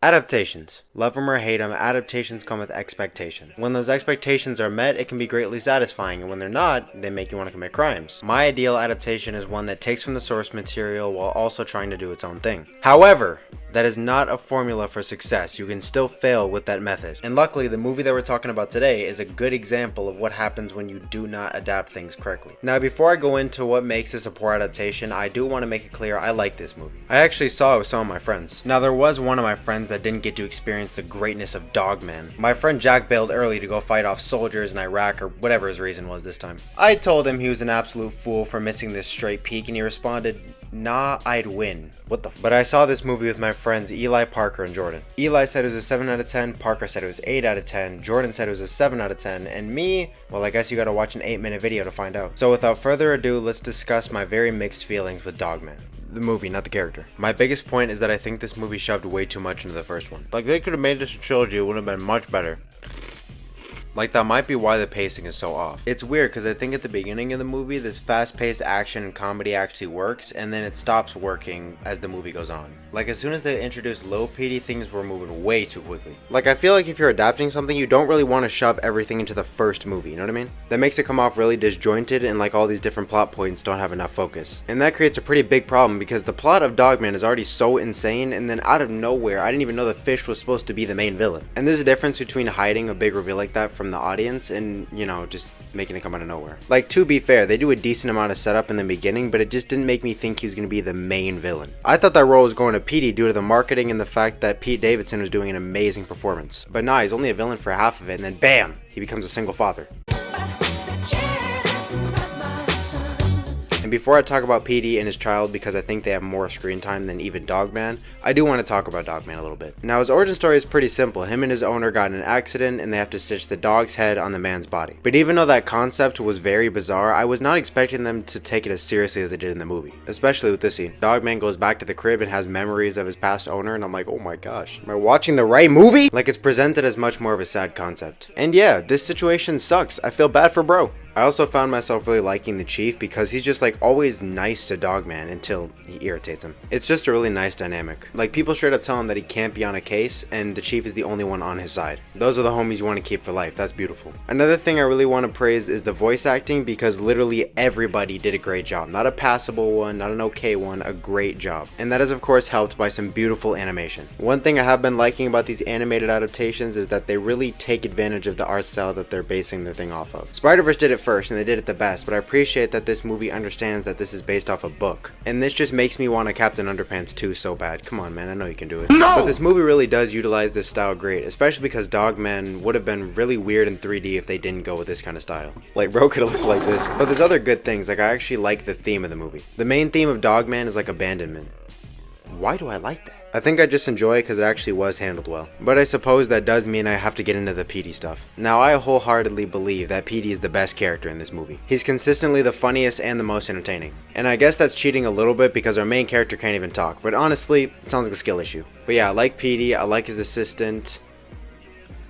Adaptations. Love them or hate them, adaptations come with expectations. When those expectations are met, it can be greatly satisfying, and when they're not, they make you want to commit crimes. My ideal adaptation is one that takes from the source material while also trying to do its own thing. However, that is not a formula for success. You can still fail with that method. And luckily, the movie that we're talking about today is a good example of what happens when you do not adapt things correctly. Now, before I go into what makes this a poor adaptation, I do want to make it clear I like this movie. I actually saw it with some of my friends. Now, there was one of my friends that didn't get to experience the greatness of Dogman. My friend Jack bailed early to go fight off soldiers in Iraq or whatever his reason was this time. I told him he was an absolute fool for missing this straight peak, and he responded, "Nah, I'd win." What the f? But I saw this movie with my friends Eli, Parker, and Jordan. Eli said it was a 7 out of 10, Parker said it was 8 out of 10, Jordan said it was a 7 out of 10, and me, well, I guess you gotta watch an 8-minute video to find out. So without further ado, let's discuss my very mixed feelings with Dogman. The movie, not the character. My biggest point is that I think this movie shoved way too much into the first one. Like, they could have made this a trilogy, it would have been much better. Like, that might be why the pacing is so off. It's weird because I think at the beginning of the movie, this fast-paced action and comedy actually works, and then it stops working as the movie goes on. Like, as soon as they introduced Lil Petey, things were moving way too quickly. Like, I feel like if you're adapting something, you don't really want to shove everything into the first movie, you know what I mean? That makes it come off really disjointed, and like all these different plot points don't have enough focus. And that creates a pretty big problem because the plot of Dogman is already so insane, and then out of nowhere, I didn't even know the fish was supposed to be the main villain. And there's a difference between hiding a big reveal like that from the audience and, you know, just making it come out of nowhere. Like, to be fair, they do a decent amount of setup in the beginning, but it just didn't make me think he was going to be the main villain. I thought that role was going to Petey due to the marketing and the fact that Pete Davidson was doing an amazing performance. But nah, he's only a villain for half of it, and then BAM! He becomes a single father. And before I talk about Petey and his child, because I think they have more screen time than even Dogman, I do want to talk about Dogman a little bit. Now, his origin story is pretty simple. Him and his owner got in an accident and they have to stitch the dog's head on the man's body. But even though that concept was very bizarre, I was not expecting them to take it as seriously as they did in the movie. Especially with this scene. Dogman goes back to the crib and has memories of his past owner, and I'm like, oh my gosh, am I watching the right movie? Like, it's presented as much more of a sad concept. And yeah, this situation sucks. I feel bad for bro. I also found myself really liking the chief because he's just like always nice to Dogman until he irritates him. It's just a really nice dynamic. Like, people straight up tell him that he can't be on a case and the chief is the only one on his side. Those are the homies you want to keep for life. That's beautiful. Another thing I really want to praise is the voice acting because literally everybody did a great job. Not a passable one, not an okay one, a great job. And that is of course helped by some beautiful animation. One thing I have been liking about these animated adaptations is that they really take advantage of the art style that they're basing their thing off of. Spider-Verse did it first and they did it the best, but I appreciate that this movie understands that this is based off a book. And this just makes me want a Captain Underpants 2 so bad. Come on, man, I know you can do it. No! But this movie really does utilize this style great, especially because Dogman would have been really weird in 3D if they didn't go with this kind of style. Like, bro could have looked like this. But there's other good things, like I actually like the theme of the movie. The main theme of Dogman is like abandonment. Why do I like that? I think I just enjoy it because it actually was handled well. But I suppose that does mean I have to get into the Petey stuff. Now, I wholeheartedly believe that Petey is the best character in this movie. He's consistently the funniest and the most entertaining. And I guess that's cheating a little bit because our main character can't even talk, but honestly, it sounds like a skill issue. But yeah, I like Petey, I like his assistant.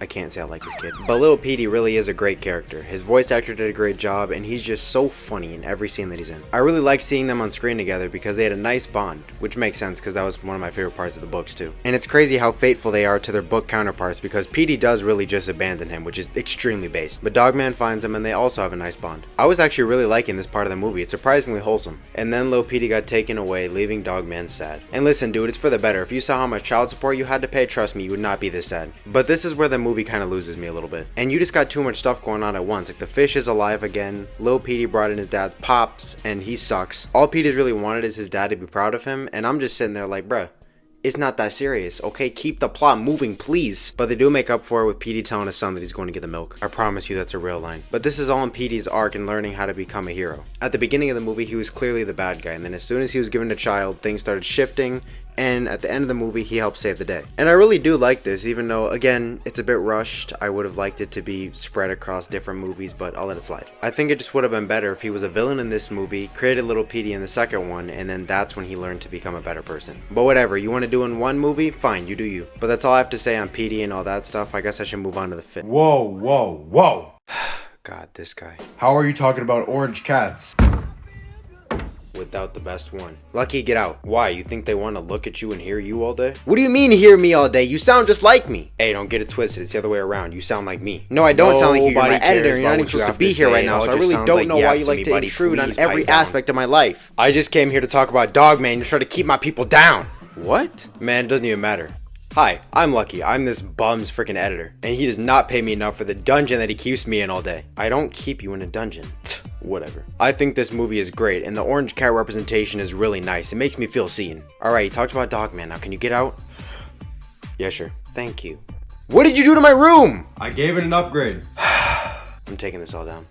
I can't say I like this kid. But Lil Petey really is a great character. His voice actor did a great job, and he's just so funny in every scene that he's in. I really liked seeing them on screen together because they had a nice bond, which makes sense because that was one of my favorite parts of the books too. And it's crazy how faithful they are to their book counterparts because Petey does really just abandon him, which is extremely based. But Dogman finds him and they also have a nice bond. I was actually really liking this part of the movie. It's surprisingly wholesome. And then Lil Petey got taken away, leaving Dogman sad. And listen, dude, it's for the better. If you saw how much child support you had to pay, trust me, you would not be this sad. But this is where the movie kind of loses me a little bit. And you just got too much stuff going on at once. Like, the fish is alive again, Lil Petey brought in his dad Pops, and he sucks. All Petey's really wanted is his dad to be proud of him, and I'm just sitting there like, bruh, it's not that serious, okay? Keep the plot moving, please. But they do make up for it with Petey telling his son that he's going to get the milk. I promise you that's a real line. But this is all in Petey's arc in learning how to become a hero. At the beginning of the movie, he was clearly the bad guy, and then as soon as he was given a child, things started shifting, and at the end of the movie, he helped save the day. And I really do like this, even though, again, it's a bit rushed. I would have liked it to be spread across different movies, but I'll let it slide. I think it just would have been better if he was a villain in this movie, created Little Petey in the second one, and then that's when he learned to become a better person. But whatever, you want to do in one movie? Fine, you do you. But that's all I have to say on Petey and all that stuff. I guess I should move on to the fifth. Whoa, whoa, whoa. God, this guy. How are you talking about orange cats? With without the best one. Lucky, get out. Why? You think they want to look at you and hear you all day? What do you mean hear me all day? You sound just like me. Hey, don't get it twisted. It's the other way around. You sound like me. No, I don't sound like you. You're my editor and you're not even supposed to be here right now, so I really don't know why you like to intrude on every aspect of my life. I just came here to talk about Dogman. You're trying to keep my people down. What? Man, it doesn't even matter. Hi, I'm Lucky. I'm this bum's freaking editor, and he does not pay me enough for the dungeon that he keeps me in all day. I don't keep you in a dungeon. Whatever. I think this movie is great, and the orange cat representation is really nice. It makes me feel seen. Alright, you talked about Dogman. Now, can you get out? Yeah, sure. Thank you. What did you do to my room? I gave it an upgrade. I'm taking this all down.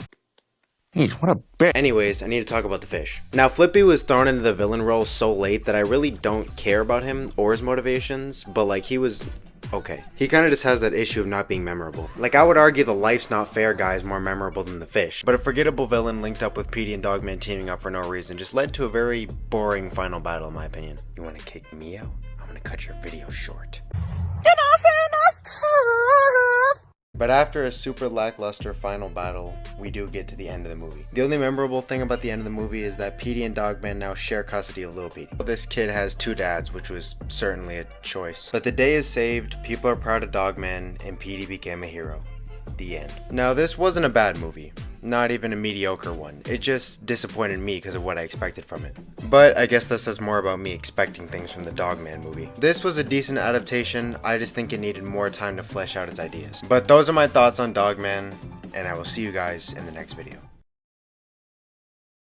Jeez, what a bitch. Anyways, I need to talk about the fish. Now, Flippy was thrown into the villain role so late that I really don't care about him or his motivations, but like he was okay. He kind of just has that issue of not being memorable. Like, I would argue the Life's Not Fair guy is more memorable than the fish, but a forgettable villain linked up with Petey and Dogman teaming up for no reason just led to a very boring final battle in my opinion. You want to kick me out? I'm gonna cut your video short. But after a super lackluster final battle, we do get to the end of the movie. The only memorable thing about the end of the movie is that Petey and Dogman now share custody of Lil Petey. This kid has two dads, which was certainly a choice. But the day is saved, people are proud of Dogman, and Petey became a hero. The end. Now, this wasn't a bad movie. Not even a mediocre one. It just disappointed me because of what I expected from it. But I guess this says more about me expecting things from the Dogman movie. This was a decent adaptation, I just think it needed more time to flesh out its ideas. But those are my thoughts on Dogman, and I will see you guys in the next video.